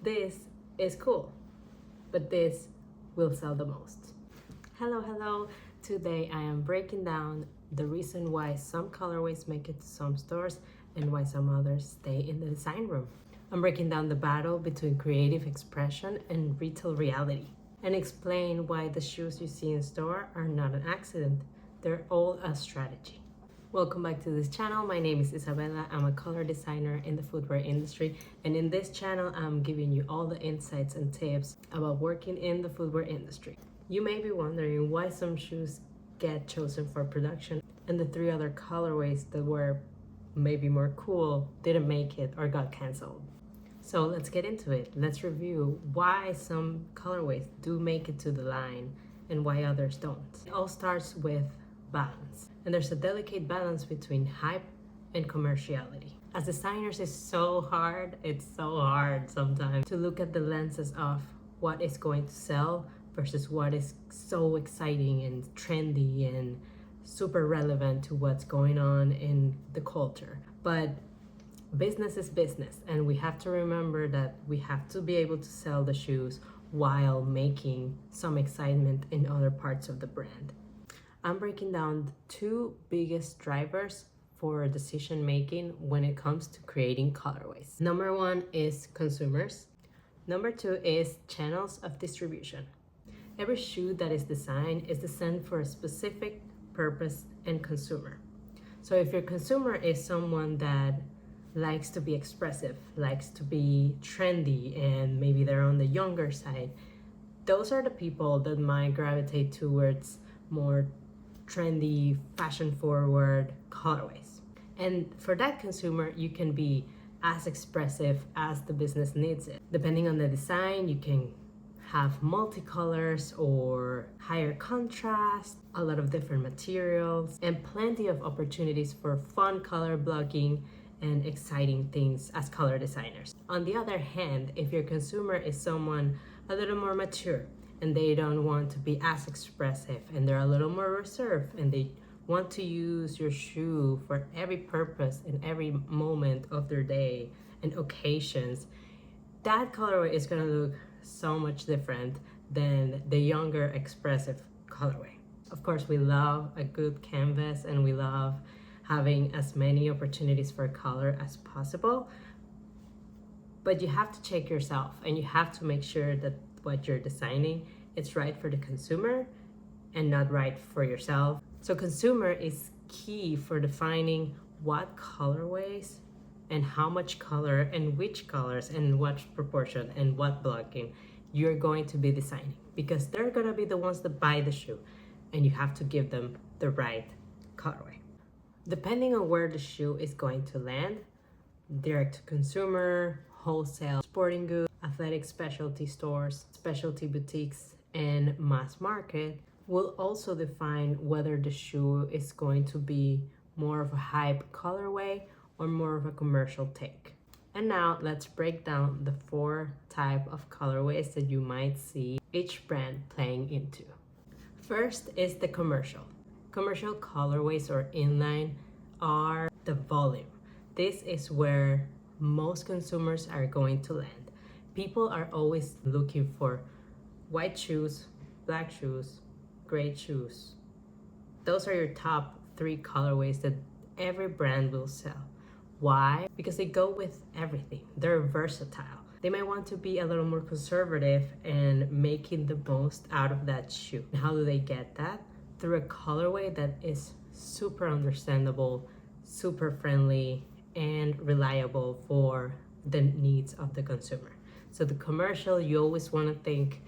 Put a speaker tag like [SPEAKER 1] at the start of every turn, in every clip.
[SPEAKER 1] this is cool, but this will sell the most. Hello. Today I am breaking down the reason why some colorways make it to some stores and why some others stay in the design room. I'm breaking down the battle between creative expression and retail reality and explain why the shoes you see in store are not an accident. They're all a strategy. Welcome back to this channel. My name is Isabella. I'm a color designer in the footwear industry, and in this channel I'm giving you all the insights and tips about working in the footwear industry. You may be wondering why some shoes get chosen for production and the 3 other colorways that were maybe more cool didn't make it or got canceled. So let's get into it. Let's review why some colorways do make it to the line and why others don't. It all starts with balance. And there's a delicate balance between hype and commerciality. As designers, it's so hard sometimes to look at the lenses of what is going to sell versus what is so exciting and trendy and super relevant to what's going on in the culture. But business is business, and we have to remember that we have to be able to sell the shoes while making some excitement in other parts of the brand. I'm breaking down the 2 biggest drivers for decision making when it comes to creating colorways. Number 1 is consumers. Number 2 is channels of distribution. Every shoe that is designed for a specific purpose and consumer. So if your consumer is someone that likes to be expressive, likes to be trendy, and maybe they're on the younger side, those are the people that might gravitate towards more trendy, fashion-forward colorways. And for that consumer, you can be as expressive as the business needs it. Depending on the design, you can have multicolors or higher contrast, a lot of different materials, and plenty of opportunities for fun color blocking and exciting things as color designers. On the other hand, if your consumer is someone a little more mature and they don't want to be as expressive and they're a little more reserved and they want to use your shoe for every purpose in every moment of their day and occasions, that colorway is going to look so much different than the younger expressive colorway. Of course, we love a good canvas and we love having as many opportunities for color as possible, but you have to check yourself and you have to make sure that what you're designing is right for the consumer and not right for yourself. So consumer is key for defining what colorways and how much color and which colors and what proportion and what blocking you're going to be designing, because they're gonna be the ones that buy the shoe and you have to give them the right colorway. Depending on where the shoe is going to land, direct to consumer, wholesale, sporting goods, athletic specialty stores, specialty boutiques, and mass market will also define whether the shoe is going to be more of a hype colorway or more of a commercial take. And now let's break down the 4 types of colorways that you might see each brand playing into. First is the commercial. Commercial colorways or inline are the volume. This is where most consumers are going to land. People are always looking for white shoes, black shoes, gray shoes. Those are your top 3 colorways that every brand will sell. Why? Because they go with everything. They're versatile. They might want to be a little more conservative and making the most out of that shoe. And how do they get that? Through a colorway that is super understandable, super friendly, and reliable for the needs of the consumer. So the commercial, you always want to think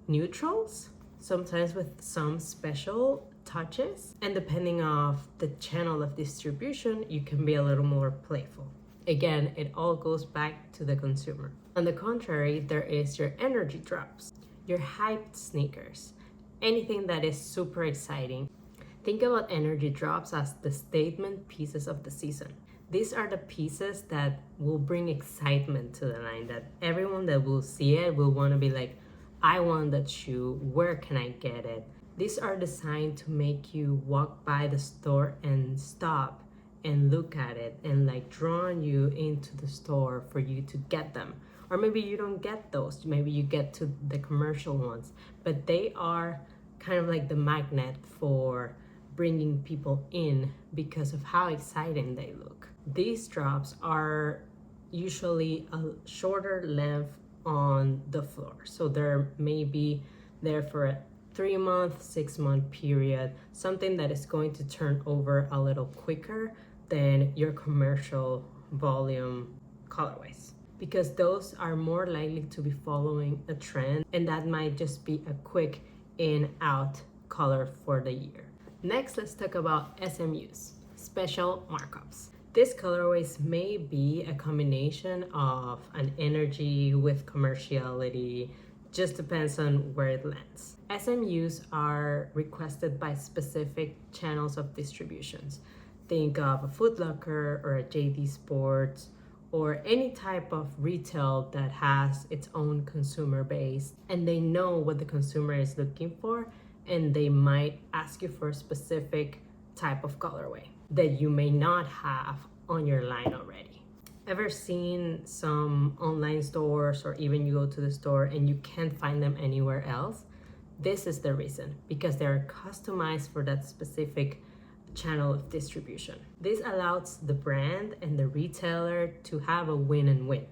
[SPEAKER 1] neutrals, sometimes with some special touches, and depending on the channel of distribution, you can be a little more playful. Again, it all goes back to the consumer. On the contrary, there is your energy drops, your hyped sneakers, anything that is super exciting. Think about energy drops as the statement pieces of the season. These are the pieces that will bring excitement to the line, that everyone that will see it will want to be like, I want that shoe, where can I get it? These are designed to make you walk by the store and stop and look at it and like drawing you into the store for you to get them, or maybe you don't get those. Maybe you get to the commercial ones, but they are kind of like the magnet for bringing people in because of how exciting they look. These drops are usually a shorter length on the floor, so they're maybe there for a 3-month, 6-month period, something that is going to turn over a little quicker than your commercial volume colorways, because those are more likely to be following a trend, and that might just be a quick in out color for the year. Next, let's talk about SMUs, special markups. These colorways may be a combination of an energy with commerciality, just depends on where it lands. SMUs are requested by specific channels of distributions. Think of a Foot Locker or a JD Sports or any type of retail that has its own consumer base, and they know what the consumer is looking for, and they might ask you for a specific type of colorway that you may not have on your line already. Ever seen some online stores, or even you go to the store and you can't find them anywhere else? This is the reason, because they're customized for that specific channel of distribution. This allows the brand and the retailer to have a win and win.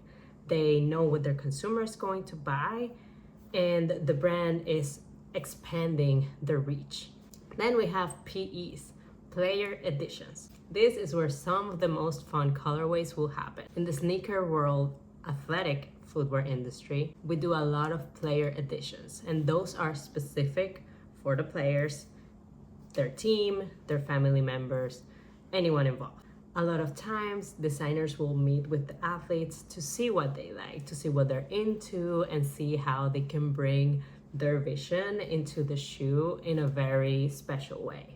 [SPEAKER 1] They know what their consumer is going to buy, and the brand is expanding the reach. Then we have PEs, player editions. This is where some of the most fun colorways will happen. In the sneaker world, athletic footwear industry, we do a lot of player editions, and those are specific for the players, their team, their family members, anyone involved. A lot of times, designers will meet with the athletes to see what they like, to see what they're into, and see how they can bring their vision into the shoe in a very special way.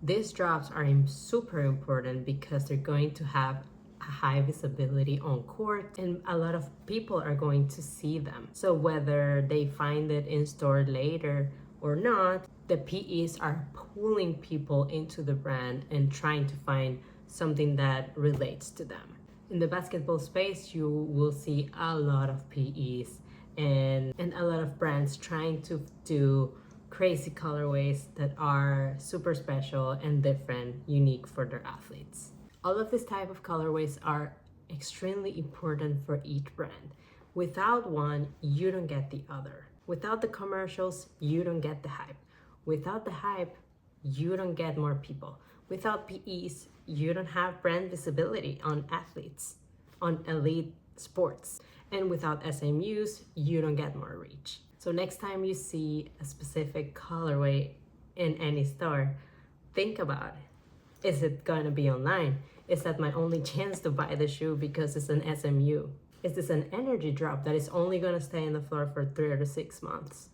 [SPEAKER 1] These drops are super important because they're going to have a high visibility on court, and a lot of people are going to see them. So whether they find it in store later or not, the PEs are pulling people into the brand and trying to find something that relates to them. In the basketball space, you will see a lot of PEs and a lot of brands trying to do crazy colorways that are super special and different, unique for their athletes. All of this type of colorways are extremely important for each brand. Without one, you don't get the other. Without the commercials, you don't get the hype. Without the hype, you don't get more people. Without PEs, you don't have brand visibility on athletes, on elite sports. And without SMUs, you don't get more reach. So next time you see a specific colorway in any store, think about it. Is it gonna be online? Is that my only chance to buy the shoe because it's an SMU? Is this an energy drop that is only gonna stay on the floor for 3 to 6 months?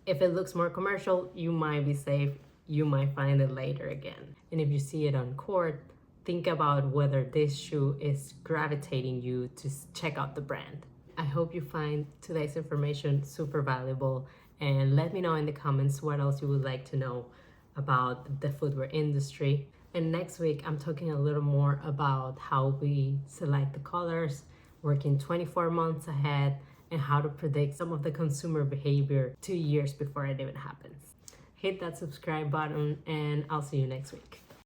[SPEAKER 1] If it looks more commercial, you might be safe. You might find it later again. And if you see it on court, think about whether this shoe is gravitating you to check out the brand. I hope you find today's information super valuable, and let me know in the comments what else you would like to know about the footwear industry. And next week, I'm talking a little more about how we select the colors, working 24 months ahead, and how to predict some of the consumer behavior 2 years before it even happens. Hit that subscribe button, and I'll see you next week.